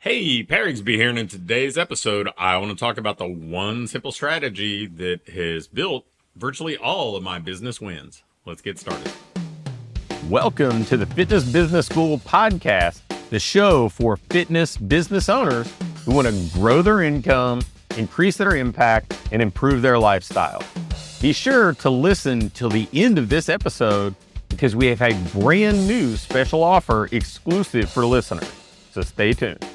Hey, Rigsby here, and in today's episode, I want to talk about the one simple strategy that has built virtually all of my business wins. Let's get started. Welcome to the Fitness Business School podcast, the show for fitness business owners who want to grow their income, increase their impact, and improve their lifestyle. Be sure to listen till the end of this episode because we have a brand new special offer exclusive for listeners. So stay tuned.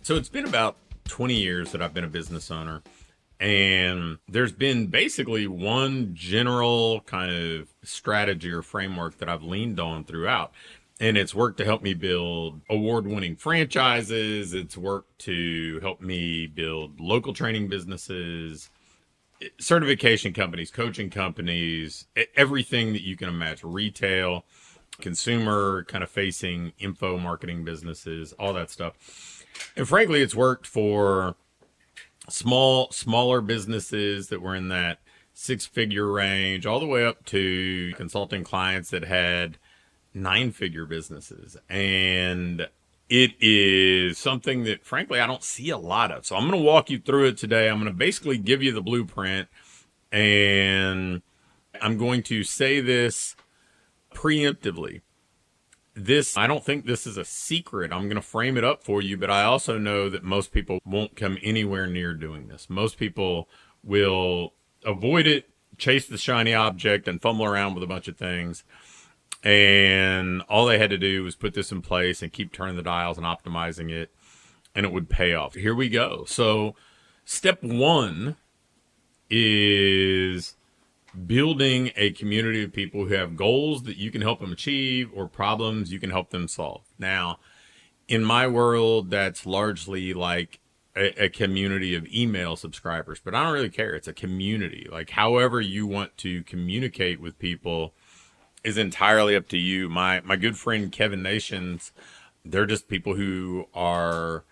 So it's been about 20 years that I've been a business owner, and there's been basically one general kind of strategy or framework that I've leaned on throughout. And it's worked to help me build award-winning franchises. It's worked to help me build local training businesses, certification companies, coaching companies, everything that you can imagine, retail, consumer kind of facing info marketing businesses, all that stuff. And frankly, it's worked for smaller businesses that were in that six-figure range, all the way up to consulting clients that had nine-figure businesses. And it is something that, frankly, I don't see a lot of. So I'm going to walk you through it today. I'm going to basically give you the blueprint, and I'm going to say this preemptively. I don't think this is a secret. I'm going to frame it up for you, but I also know that most people won't come anywhere near doing this. Most people will avoid it, chase the shiny object, and fumble around with a bunch of things. And all they had to do was put this in place and keep turning the dials and optimizing it, and it would pay off. Here we go. So step one is building a community of people who have goals that you can help them achieve or problems you can help them solve. Now, in my world, that's largely like a community of email subscribers, but I don't really care. It's a community. Like, however you want to communicate with people is entirely up to you. My good friend Kevin Nations, they're just people who are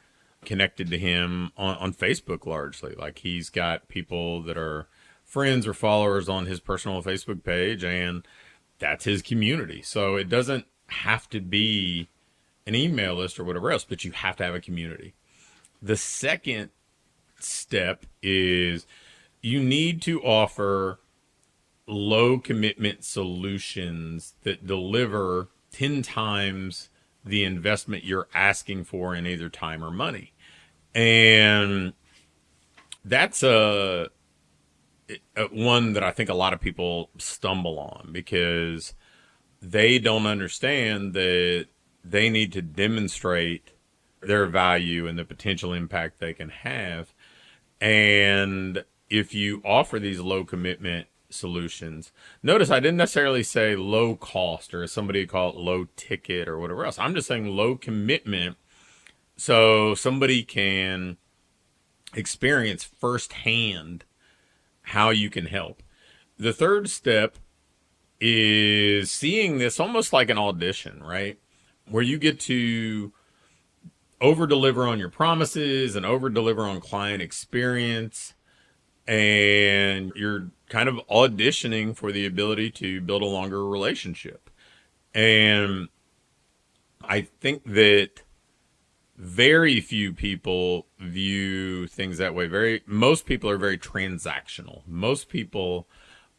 connected to him on Facebook largely. Like, he's got people that are friends or followers on his personal Facebook page, and that's his community. So it doesn't have to be an email list or whatever else, but you have to have a community. The second step is you need to offer low commitment solutions that deliver 10 times the investment you're asking for in either time or money. And that's one that I think a lot of people stumble on because they don't understand that they need to demonstrate their value and the potential impact they can have. And if you offer these low commitment solutions, notice I didn't necessarily say low cost, or as somebody would call it low ticket or whatever else. I'm just saying low commitment so somebody can experience firsthand how you can help. The third step is seeing this almost like an audition, right? Where you get to over deliver on your promises and over deliver on client experience. And you're kind of auditioning for the ability to build a longer relationship. And I think that very few people view things that way. Most people are very transactional. Most people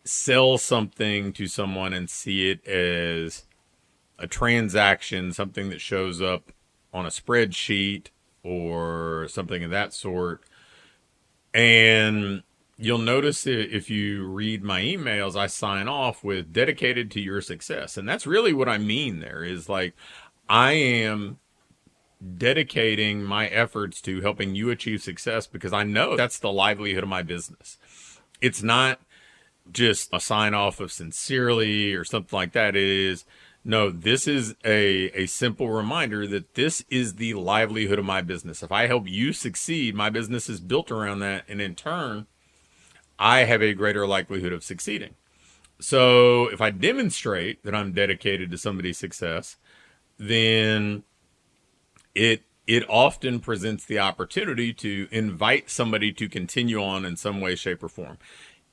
sell something to someone and see it as a transaction, something that shows up on a spreadsheet or something of that sort. And you'll notice if you read my emails, I sign off with dedicated to your success. And that's really what I mean there is like, I am dedicating my efforts to helping you achieve success because I know that's the livelihood of my business. It's not just a sign off of sincerely or something like that. It is, no, this is a simple reminder that this is the livelihood of my business. If I help you succeed, my business is built around that. And in turn, I have a greater likelihood of succeeding. So if I demonstrate that I'm dedicated to somebody's success, then it often presents the opportunity to invite somebody to continue on in some way, shape, or form.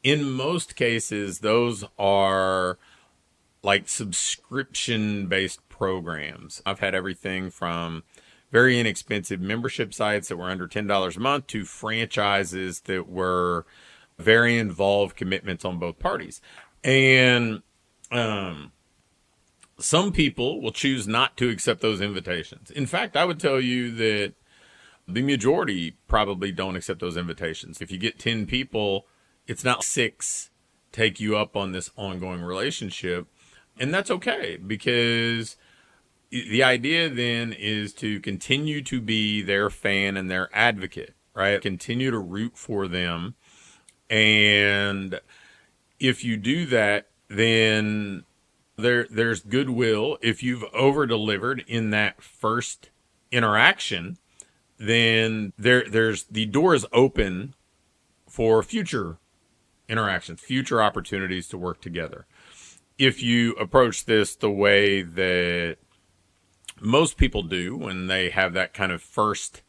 In most cases, those are like subscription-based programs. I've had everything from very inexpensive membership sites that were under $10 a month to franchises that were very involved commitments on both parties. And some people will choose not to accept those invitations. In fact, I would tell you that the majority probably don't accept those invitations. If you get 10 people, it's not 6 take you up on this ongoing relationship. And that's okay, because the idea then is to continue to be their fan and their advocate, right? Continue to root for them. And if you do that, then there's goodwill. If you've over-delivered in that first interaction, then there's the door is open for future interactions, future opportunities to work together. If you approach this the way that most people do when they have that kind of first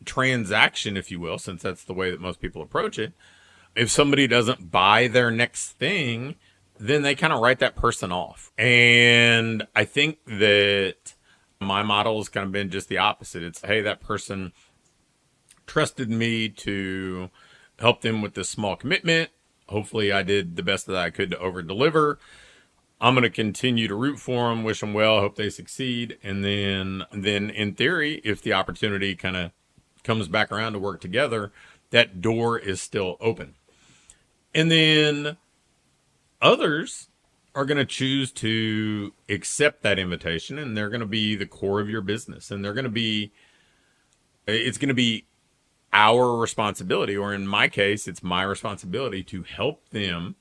transaction, if you will, since that's the way that most people approach it, if somebody doesn't buy their next thing, then they kind of write that person off. And I think that my model has kind of been just the opposite. It's, hey, that person trusted me to help them with this small commitment. Hopefully I did the best that I could to over deliver. I'm going to continue to root for them, wish them well, hope they succeed. And then in theory, if the opportunity kind of comes back around to work together, that door is still open. And then others are going to choose to accept that invitation, and they're going to be the core of your business. And it's going to be our responsibility, or in my case, it's my responsibility to help them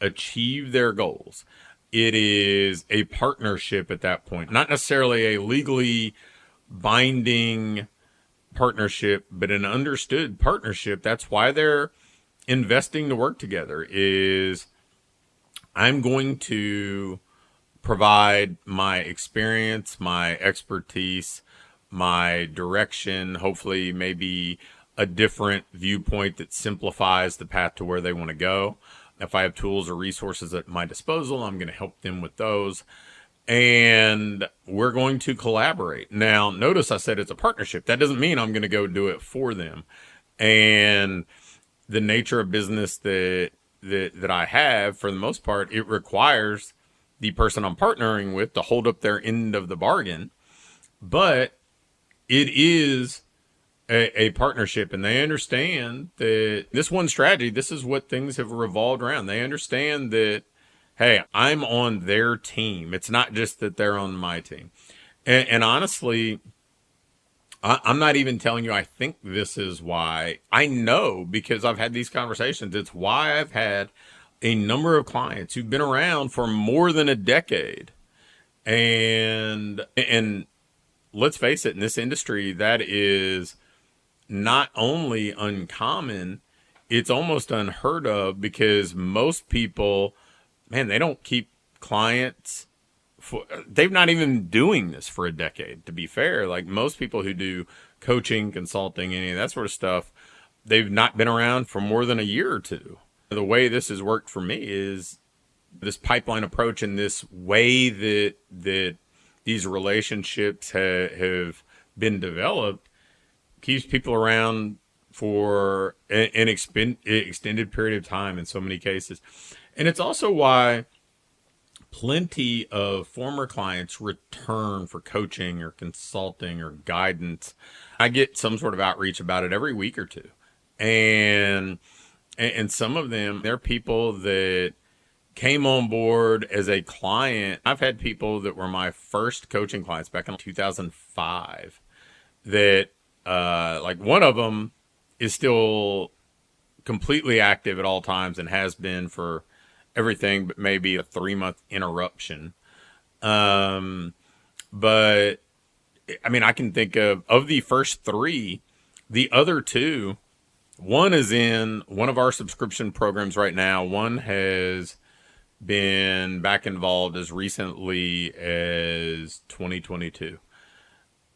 achieve their goals. It is a partnership at that point, not necessarily a legally binding partnership, but an understood partnership. That's why they're investing to work together. Is I'm going to provide my experience, my expertise, my direction, hopefully maybe a different viewpoint that simplifies the path to where they want to go. If I have tools or resources at my disposal, I'm going to help them with those. And we're going to collaborate. Now, notice I said it's a partnership. That doesn't mean I'm going to go do it for them. And the nature of business that I have, for the most part, it requires the person I'm partnering with to hold up their end of the bargain. But it is a partnership, and they understand that this one strategy, this is what things have revolved around. They understand that, hey, I'm on their team. It's not just that they're on my team. And honestly, I'm not even telling you I think this is why. I know, because I've had these conversations. It's why I've had a number of clients who've been around for more than a decade. And let's face it, in this industry, that is not only uncommon, it's almost unheard of, because most people, man, they don't keep clients they've not even been doing this for a decade, to be fair. Like most people who do coaching, consulting, any of that sort of stuff, they've not been around for more than a year or two. The way this has worked for me is this pipeline approach, and this way that these relationships have been developed keeps people around for an extended period of time in so many cases. And it's also why plenty of former clients return for coaching or consulting or guidance. I get some sort of outreach about it every week or two. And some of them, they're people that came on board as a client. I've had people that were my first coaching clients back in 2005 that, like one of them is still completely active at all times and has been for everything but maybe a 3-month interruption. But I mean, I can think of the first 3, the other 2, one is in one of our subscription programs right now. One has been back involved as recently as 2022.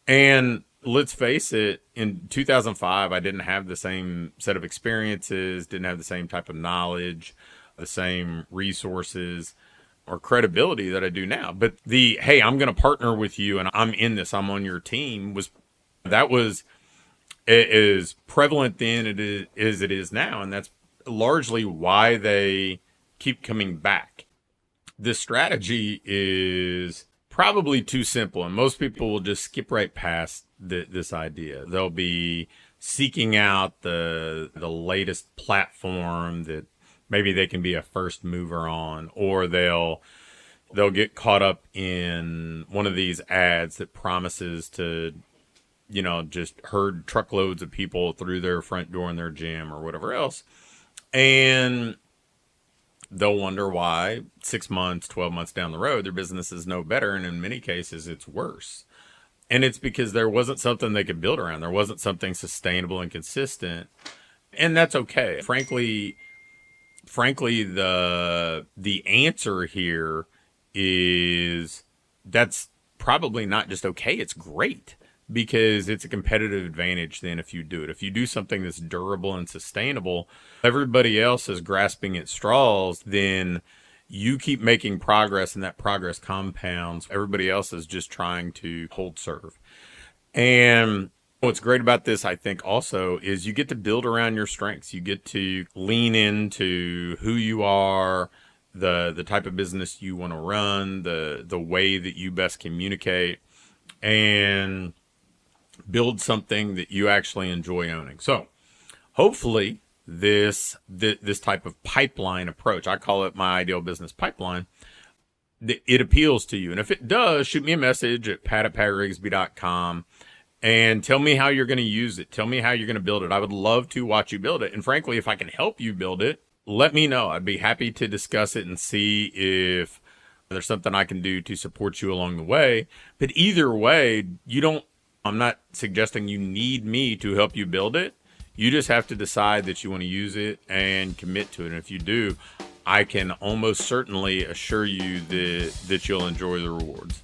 And let's face it, in 2005, I didn't have the same set of experiences, didn't have the same type of knowledge, the same resources. or credibility that I do now. But hey, I'm going to partner with you and I'm in this, I'm on your team, was as prevalent then as it is now. And that's largely why they keep coming back. This strategy is probably too simple, and most people will just skip right past this idea. They'll be seeking out the latest platform that maybe they can be a first mover on, or they'll get caught up in one of these ads that promises to, just herd truckloads of people through their front door in their gym or whatever else. And they'll wonder why 6 months, 12 months down the road, their business is no better. And in many cases, it's worse. And it's because there wasn't something they could build around. There wasn't something sustainable and consistent. And that's okay. Frankly, the answer here is that's probably not just okay. It's great, because it's a competitive advantage then if you do it. If you do something that's durable and sustainable, everybody else is grasping at straws, then you keep making progress and that progress compounds. Everybody else is just trying to hold serve. And what's great about this, I think, also is you get to build around your strengths. You get to lean into who you are, the type of business you want to run, the way that you best communicate, and build something that you actually enjoy owning. So hopefully this type of pipeline approach, I call it my ideal business pipeline, it appeals to you. And if it does, shoot me a message at pat@patrigsby.com and tell me how you're going to use it. Tell me how you're going to build it. I would love to watch you build it. And frankly, if I can help you build it, let me know. I'd be happy to discuss it and see if there's something I can do to support you along the way. But either way, I'm not suggesting you need me to help you build it. You just have to decide that you want to use it and commit to it. And if you do, I can almost certainly assure you that you'll enjoy the rewards.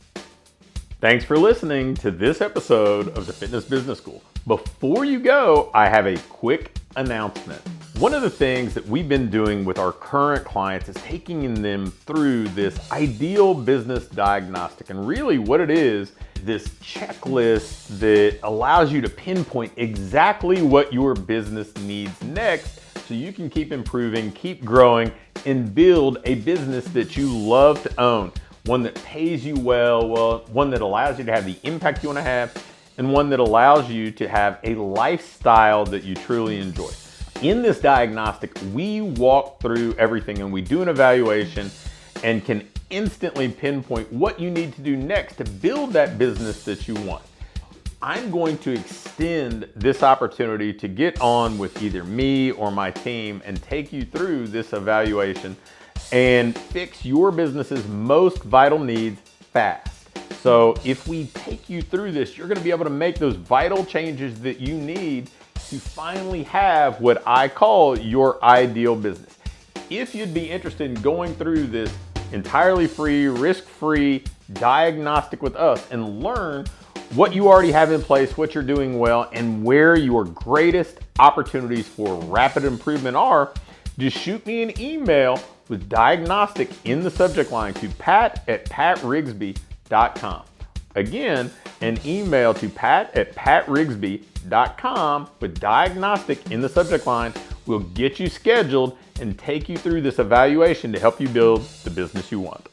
Thanks for listening to this episode of the Fitness Business School. Before you go, I have a quick announcement. One of the things that we've been doing with our current clients is taking them through this ideal business diagnostic. And really what it is, this checklist that allows you to pinpoint exactly what your business needs next so you can keep improving, keep growing, and build a business that you love to own. One that pays you well, one that allows you to have the impact you want to have, and one that allows you to have a lifestyle that you truly enjoy. In this diagnostic, we walk through everything and we do an evaluation and can instantly pinpoint what you need to do next to build that business that you want. I'm going to extend this opportunity to get on with either me or my team and take you through this evaluation and fix your business's most vital needs fast. So if we take you through this, you're going to be able to make those vital changes that you need to finally have what I call your ideal business. If you'd be interested in going through this entirely free, risk-free diagnostic with us and learn what you already have in place, what you're doing well, and where your greatest opportunities for rapid improvement are, just shoot me an email with diagnostic in the subject line to pat@patrigsby.com. Again, an email to pat@patrigsby.com with diagnostic in the subject line will get you scheduled and take you through this evaluation to help you build the business you want.